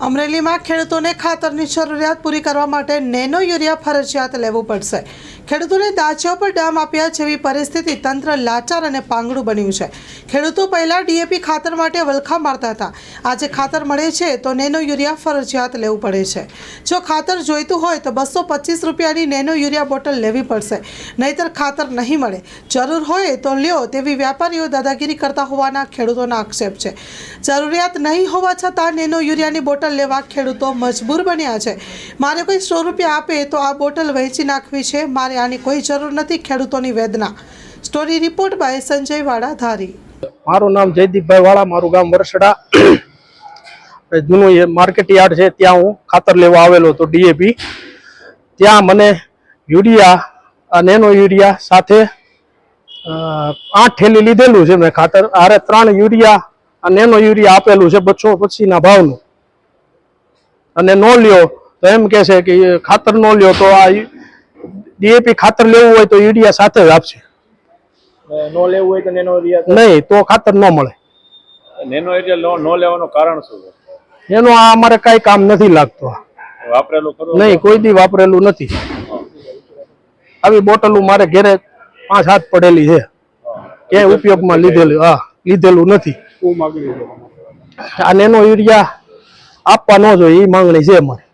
અમરેલીમાં ખેડૂતોને ખાતરની જરૂરિયાત પૂરી કરવા માટે નેનો યુરિયા ફરજિયાત લેવું પડશે। ખેડૂતોને દાચા પર ડામ આપ્યા જેવી પરિસ્થિતિ તંત્ર લાચાર અને પાંગડું બન્યું છે। ખેડૂતો પહેલા ડીએપી ખાતર માટે વલખા મારતા હતા, આજે ખાતર મળે છે તો નેનો યુરિયા ફરજિયાત લેવું પડે છે। જો ખાતર જોઈતું હોય તો 225 રૂપિયાની નેનો યુરિયા બોટલ લેવી પડશે, નહીતર ખાતર નહીં મળે। જરૂર હોય તો લ્યો તેવી વ્યાપારીઓ દાદાગીરી કરતા હોવાના ખેડૂતોના આક્ષેપ છે। જરૂરિયાત નહીં હોવા છતાં નેનો યુરિયાની બોટલ લેવા ખેડૂતો મજબૂર બન્યા છે। મારે કોઈ 100 રૂપિયા આપે તો આ બોટલ વેચી નાખવી છે, મારે આની કોઈ જરૂર નથી, ખેડૂતોની વેદના। સ્ટોરી રિપોર્ટ બાય સંજય વાડા ધારી। મારું નામ જયદીપભાઈ વાળા, મારું ગામ વરસડા, જૂનું માર્કેટ યાર્ડ છે, ત્યાં હું ખાતર લેવા આવેલો હતો ડીએપી। ત્યાં મને યુરિયા, નેનો યુરિયા સાથે 8 થેલી લીધેલું છે મેં ખાતર, આરે 3 યુરિયા નેનો યુરિયા આપેલું છે 225 ના ભાવનું, અને નો લ્યો તો એમ કે છે કે ખાતર નો લ્યો તો આ ડીએપી ખાતર લેવું હોય તો યુરિયા સાથે જ આપશે, નો લેવું હોય તો નેનો યુરિયા નહીં તો ખાતર ન મળે। નેનો યુરિયા નો લેવાનું કારણ શું છે? એનો આ અમારે કઈ કામ નથી લાગતો, વાપરેલું ખરું નહીં, કોઈ દી વાપરેલું નથી। આવી બોટલો મારે ઘરે 5-7 પડેલી છે, ક્યાંય ઉપયોગમાં લીધેલું નથી। આ નેનો યુરિયા આપવા ન જોઈએ એ માંગણી છે અમારે।